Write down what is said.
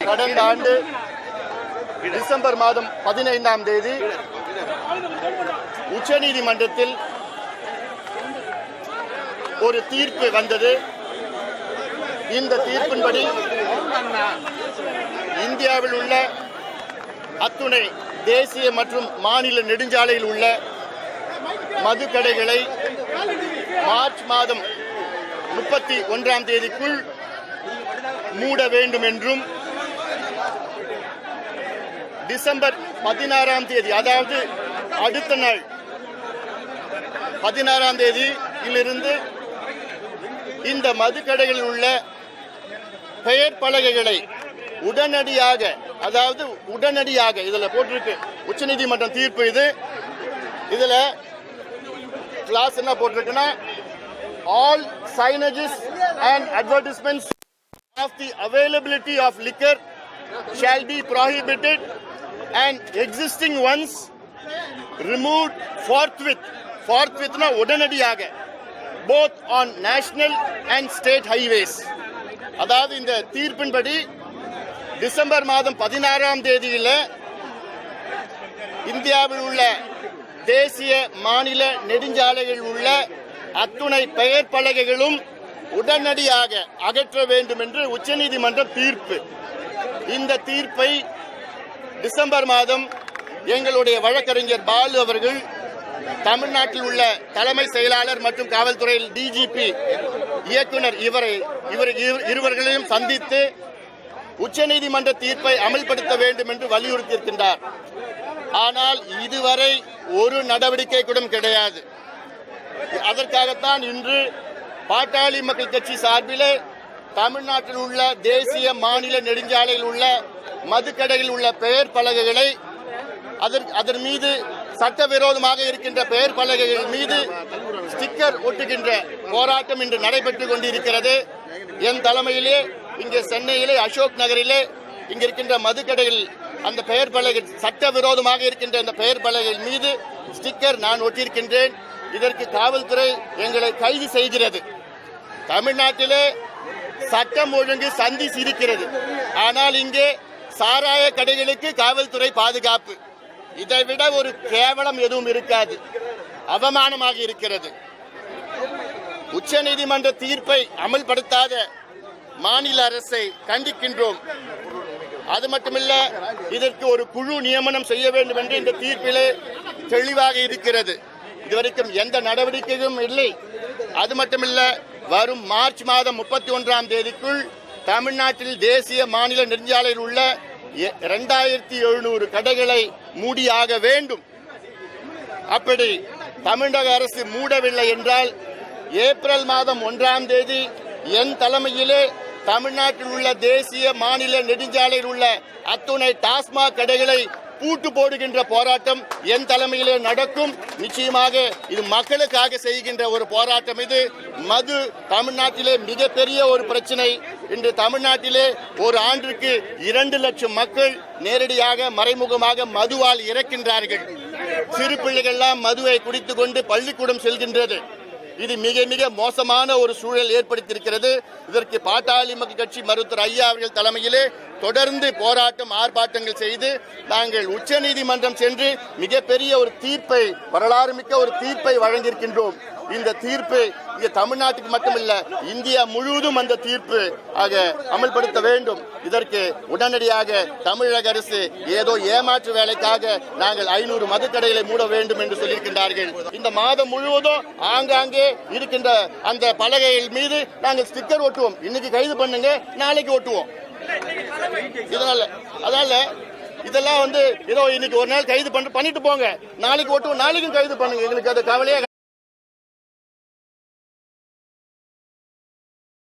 கடந்த ஆண்டு டிசம்பர் மாதம் 15ஆம் தேதி உச்சநீதிமன்றத்தில் ஒரு தீர்ப்பு வந்தது. இந்த தீர்ப்பின்படி இந்தியாவில் உள்ள அத்துணை தேசிய மற்றும் மாநில நெடுஞ்சாலையில் உள்ள மதுக்கடைகளை மார்ச் மாதம் 31ஆம் தேதிக்குள் மூட வேண்டும் என்றும், டிசம்பர் 16ஆம் தேதி, அதாவது அடுத்த நாள் 16ஆம் தேதியிலிருந்து இந்த மதுக்கடைகளில் உள்ள பெயர் பலகைகளை உடனடியாக, அதாவது உடனடியாக, இதுல போட்டிருக்கு உச்சநீதிமன்றம் தீர்ப்பு. இதுல கிளாஸ் என்ன போட்டிருக்குன்னா, all signages and advertisements of the availability of liquor shall be prohibited and existing ones removed forthwith. Forthwithனா உடனடியாக, both on national and state highways. அதாவது இந்த தீர்ப்பின்படி டிசம்பர் மாதம் 16ஆம் தேதியில இந்தியாவில் உள்ள தேசிய மாநில நெடுஞ்சாலைகளில் உள்ள அத்துணை பெயர் பலகைகளும் உடனடியாக அகற்ற வேண்டும் என்று உச்சநீதிமன்றம் தீர்ப்பு. இந்த தீர்ப்பை டிசம்பர் மாதம் எங்களுடைய வழக்கறிஞர் பாலு அவர்கள் தமிழ்நாட்டில் உள்ள தலைமை செயலாளர் மற்றும் காவல்துறையில் டிஜிபி இயக்குனர் இருவர்களையும் சந்தித்து உச்சநீதிமன்ற தீர்ப்பை அமல்படுத்த வேண்டும் என்று வலியுறுத்தியிருக்கின்றார். ஆனால் இதுவரை ஒரு நடவடிக்கை கூட கிடையாது. அதற்காகத்தான் இன்று பாட்டாளி மக்கள் கட்சி சார்பிலே தமிழ்நாட்டில் உள்ள தேசிய மாநில நெடுஞ்சாலையில் உள்ள மதுக்கடையில் உள்ள பெயர் பலகைகளை, அதன் மீது சட்டவிரோதமாக இருக்கின்ற பெயர் பலகைகள் மீது ஸ்டிக்கர் ஒட்டுகின்ற போராட்டம் இன்று நடைபெற்றுக் கொண்டிருக்கிறது. என் தலைமையிலே இங்கே சென்னையிலே அசோக் நகரிலே இங்க இருக்கின்ற மதுக்கடையில் அந்த பெயர் பலகை, சட்டவிரோதமாக இருக்கின்ற அந்த பெயர் பலகைகள் மீது ஸ்டிக்கர் நான் ஒட்டியிருக்கின்றேன். இதற்கு காவல்துறை எங்களை கைது செய்கிறது. தமிழ்நாட்டிலே சட்டம் ஒழுங்கு சந்தி சிரிக்கிறது. ஆனால் இங்கே சாராய கடைகளுக்கு காவல்துறை பாதுகாப்பு. இதைவிட ஒரு கேவலம் எதுவும் இருக்காது. அவமானமாக இருக்கிறது. உச்சநீதிமன்ற தீர்ப்பை அமல்படுத்தாத மாநில அரசை கண்டிக்கின்றோம். அது மட்டுமல்ல, இதற்கு ஒரு குழு நியமனம் செய்ய வேண்டும் என்று இந்த தீர்ப்பிலே தெளிவாக இருக்கிறது. இதுவரைக்கும் எந்த நடவடிக்கையும் இல்லை. அது மட்டுமல்ல, வரும் மார்ச் மாதம் 31ஆம் தேதிக்குள் தமிழ்நாட்டில் தேசிய மாநில நெடுஞ்சாலையில் உள்ள 2700 கடைகளை மூடியாக வேண்டும். அப்படி தமிழக அரசு மூடவில்லை என்றால் ஏப்ரல் மாதம் 1ஆம் தேதி என் தலைமையிலே தமிழ்நாட்டில் உள்ள தேசிய மாநில நெடுஞ்சாலையில் உள்ள அத்துணை டாஸ்மாக் கடைகளை பூட்டு போடுகின்ற போராட்டம் என் தலைமையிலே நடக்கும். நிச்சயமாக இது மக்களுக்காக செய்கின்ற ஒரு போராட்டம். இது மது தமிழ்நாட்டிலே மிகப்பெரிய ஒரு பிரச்சனை. இன்று தமிழ்நாட்டிலே ஒரு ஆண்டிற்கு 2 லட்சம் மக்கள் நேரடியாக மறைமுகமாக மதுவால் இறக்கின்றார்கள். சிறு பிள்ளைகள்லாம் மதுவை குடித்துக் கொண்டு பள்ளிக்கூடம் செல்கின்றது. இது மிக மிக மோசமான ஒரு சூழல் ஏற்படுத்தியிருக்கிறது. இதற்கு பாட்டாளி மக்கள் கட்சி மருத்துவர் ஐயா அவர்கள் தலைமையிலே தொடர்ந்து போராட்டம், ஆர்ப்பாட்டங்கள் செய்து நாங்கள் உச்சநீதிமன்றம் சென்று மிகப்பெரிய ஒரு தீர்ப்பை, வரலாறு மிக்க ஒரு தீர்ப்பை வழங்கியிருக்கின்றோம். இந்த தீர்ப்பு இங்கே தமிழ்நாட்டுக்கு மட்டுமல்ல, இந்தியா முழுவதும் அந்த தீர்ப்பு அமல்படுத்த வேண்டும். இதற்கு உடனடியாக தமிழக அரசு ஏதோ ஏமாற்று வேலைக்காக நாங்கள் 500 மதுக்கடைகளை மூட வேண்டும் என்று சொல்லியிருக்கின்றார்கள். இந்த மாதம் முழுவதும் ஆங்காங்கே இருக்கின்ற அந்த பலகைகள் மீது நாங்கள் ஸ்டிக்கர் ஒட்டுவோம். இன்னைக்கு கைது பண்ணுங்க, நாளைக்கு ஒட்டுவோம். அதனால இதெல்லாம் ஏதோ இன்னைக்கு ஒரு நாள் கைது பண்ணிட்டு போங்க, நாளைக்கு ஒட்டுவோம், நாளைக்கும் கைது பண்ணுங்க. எங்களுக்கு அது கவலையே